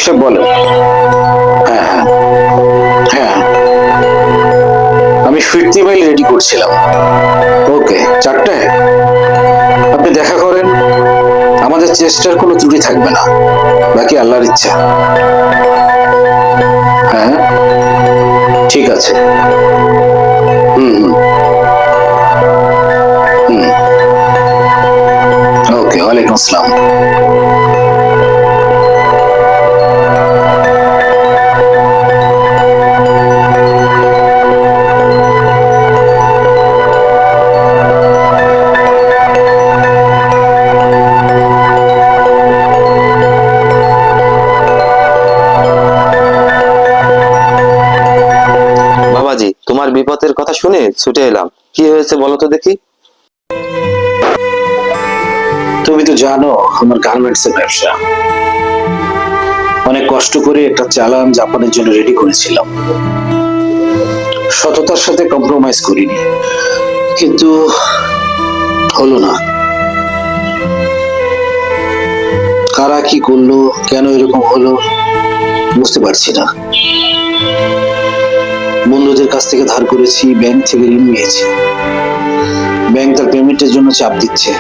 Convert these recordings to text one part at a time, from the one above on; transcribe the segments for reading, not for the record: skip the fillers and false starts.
সাহেব বলেন। হ্যাঁ হ্যাঁ হ্যাঁ, আমি ফিরতি মাইল রেডি করছিলাম। ওকে, 4টায় আপনি দেখা করেন। আমাদের চেষ্টার কোনো ত্রুটি থাকবে না, বাকি আল্লাহর ইচ্ছা। হ্যাঁ ঠিক আছে। হুম হুম হুম। ওকে, ওয়ালাইকুম আসসালাম। বাবাজি, তোমার বিপদের কথা শুনে ছুটে এলাম। কি হয়েছে বলো তো দেখি। তুমি তো জানো আমার গার্মেন্টস এর ব্যবসা। অনেক কষ্ট করে একটা চালান জাপানের জন্য রেডি করেছিলাম। সততার সাথে কম্প্রোমাইজ করিনি, কিন্তু হলো না। কারা কি করলো, কেন এরকম হলো বুঝতে পারছি না। বন্ধুদের কাছ থেকে ধার করেছি, ব্যাংক থেকে ঋণ নিয়েছি। ব্যাংক তার পেমেন্টের জন্য চাপ দিচ্ছে।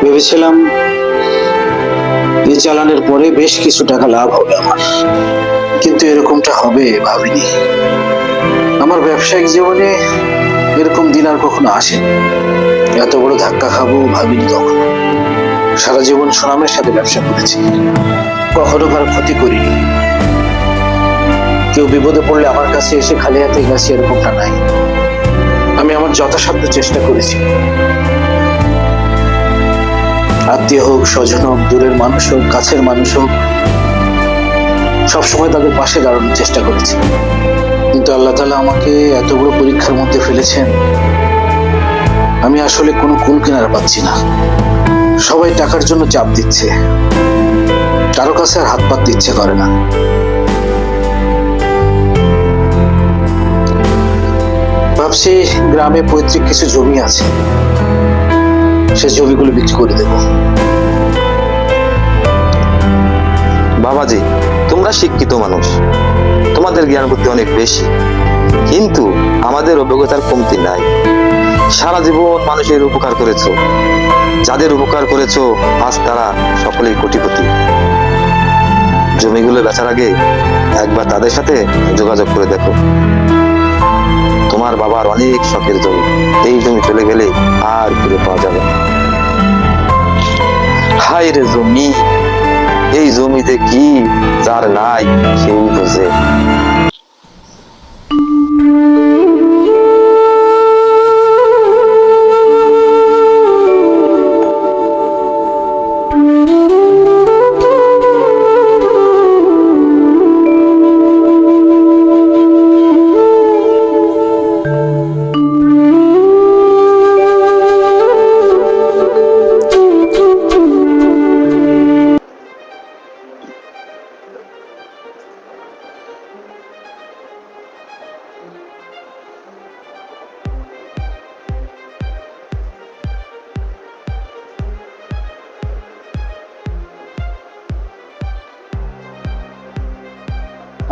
ভেবেছিলাম এই চালানের পরে বেশ কিছু টাকা লাভ হবে আমার, কিন্তু এরকমটা হবে ভাবিনি। আমার ব্যবসায়িক জীবনে এরকম দিন আর কখনো আসেনি। এত বড় ধাক্কা খাবো ভাবিনি কখনো। সারা জীবন সুনামের সাথে ব্যবসা করেছি, কখনো কারো ক্ষতি করিনি। কেউ বিপদে পড়লে আমার কাছে এসে খালি হাতে গেছে এরকমটা নাই। আমি আমার যথাসাধ্য চেষ্টা করেছি। আত্মীয় হোক, স্বজন হোক, দূরের মানুষ হোক, কাছের মানুষ হোক, সবসময় তাদের পাশে দাঁড়ানোর চেষ্টা করেছি। কিন্তু আল্লাহ তাআলা আমাকে এত বড় পরীক্ষার মধ্যে ফেলেছেন, আমি আসলে কোনো কুল কিনারা পাচ্ছি না। সবাই টাকার জন্য চাপ দিচ্ছে, কারো কাছে আর হাত পাততে ইচ্ছে করে না। ভাবছি গ্রামে পৈতৃক কিছু জমি আছে, সে জমিগুলো বিক্রি করে দেব। বাবাজি, তোমরা শিক্ষিত মানুষ, তোমাদের জ্ঞান বুদ্ধি অনেক বেশি, কিন্তু আমাদের অভিজ্ঞতার কমতি নাই। সারা জীবন মানুষের উপকার করেছো, যাদের উপকার করেছো আজ তারা সকলেই কোটিপতি। জমিগুলো বেচার আগে একবার তাদের সাথে যোগাযোগ করে দেখো। তোমার বাবার অনেক শখের জমি, এই জমি চলে গেলে আর ফিরে পাওয়া যাবে না। হায় রে জমি, এই জমিতে কি যার নাই সেই বুঝে।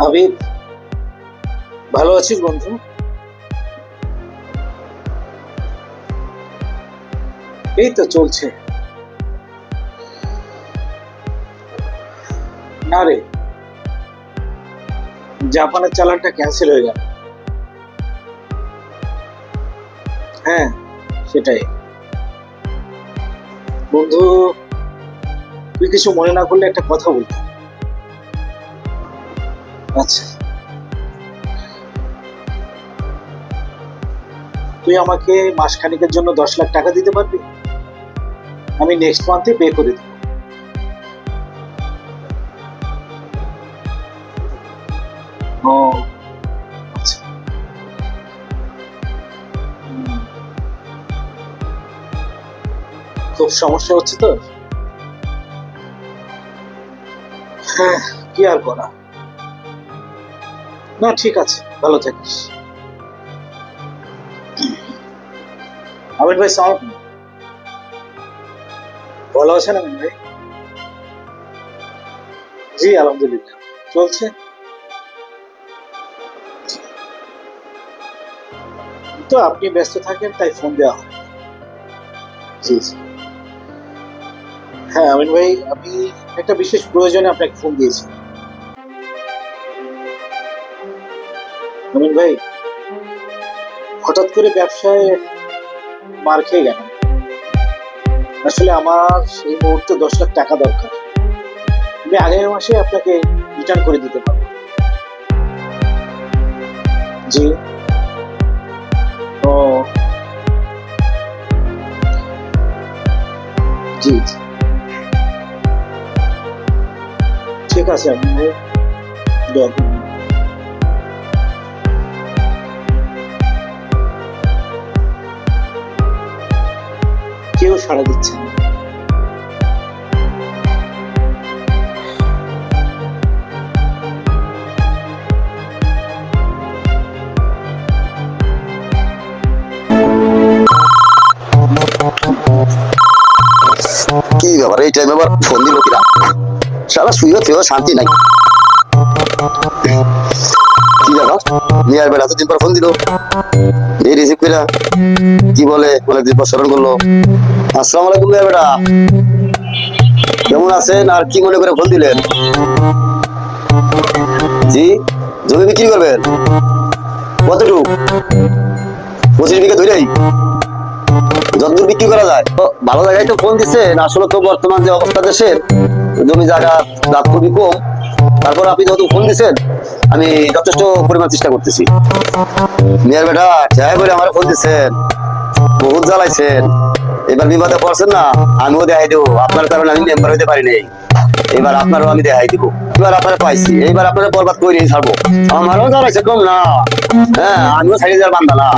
হাবিব, ভালো আছিস বন্ধু? এই তো চলছে। না রে, জাপানের চালানটা ক্যান্সেল হয়ে গেল। হ্যাঁ সেটাই। বন্ধু, তুই কিছু মনে না করলে একটা কথা বলতাম। আচ্ছা, তুই আমাকে মাসখানেকের জন্য 10 লাখ টাকা দিতে পারবি? আমি নেক্সট মান্থে পে করে দেব। ও আচ্ছা। খুব সমস্যা হচ্ছে তো? হ্যাঁ, কি আর করা। না ঠিক আছে, ভালো থাকিস। আমির ভাই সালাম। ভালো আছেন আমির ভাই? জি জি আলহামদুলিল্লাহ চলছে। তো আপনি ব্যস্ত থাকেন তাই ফোন দেওয়া হয়। জি জি হ্যাঁ আমিন ভাই, আমি একটা বিশেষ প্রয়োজনে আপনাকে ফোন দিয়েছি। আমিন ভাই, হঠাৎ করে ব্যবসায় মার খেয়ে গেল। আসলে আমার এই মুহূর্তে 10 লাখ টাকা দরকার। আমি আগের মাসে আপনাকে রিটার্ন করে দিতে পারবো। জি ও জি জি। ঠিক আছে আপনি দোয়া করুন। কেউ সাড়া দিচ্ছে না। কি ব্যাপার এই টাইমে আবার ফোন দিল কিনা? সারা শুয়ে থেও শান্তি নাই। কি ব্যাপার, মিয়ার বেলা এতদিন পর ফোন দিল, এই রিসিভ করে কি বলে, অনেকদিন পর স্মরণ করলো। আসসালামু আলাইকুম মিয়ার বেটা, কেমন আছেন আর কি মনে করে ফোন দিলেন? জি, জমি বিক্রি করবেন? কতটুকু? 25 বিঘা ধরেই যতদূর বিক্রি করা যায়। তো ভালো জায়গায় তো ফোন দিচ্ছেন। আসলে তো বর্তমান যে অবস্থা দেশের, জমি জায়গা দাম খুবই কম। তারপর আপনি যত ফোন দিচ্ছেন আমি যথেষ্ট পরিমাণ চেষ্টা করতেছি। মিয়ার বেটা যাই করে আমার ফোন দিচ্ছেন, বহুত জ্বালাইছেন। এবার বিপদে পড়ছেন না, আমিও দেখাই দেবো। আপনার কারণে আমি মেম্বার হইতে পারি নাই, এবার আপনারও আমি দেখাই দিব। এবার আপনারা পাইছি, এইবার আপনারা বরবাদ করে ছাড়বো। আমারও জ্বালাইছে কম না, হ্যাঁ আমিও সাইডে যাওয়ার বান্ধা না।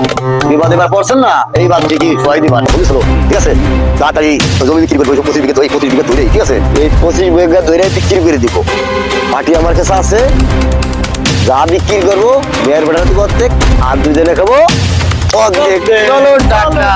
বিপদ এবার পড়ছেন না, এইবার ঠিকই সবাই দিবার বুঝলো। ঠিক আছে, তাড়াতাড়ি জমি বিক্রি করবো। 25 বিঘা, 25 বিঘা ধরে, ঠিক আছে, এই 25 বিঘা ধরে বিক্রি করে দিব। পার্টি আমার কাছে আছে, যা বিক্রি করবো মেয়ের বেটার অর্ধেক আর 2 জনে খাবো অর্ধেক। চলো টাটা।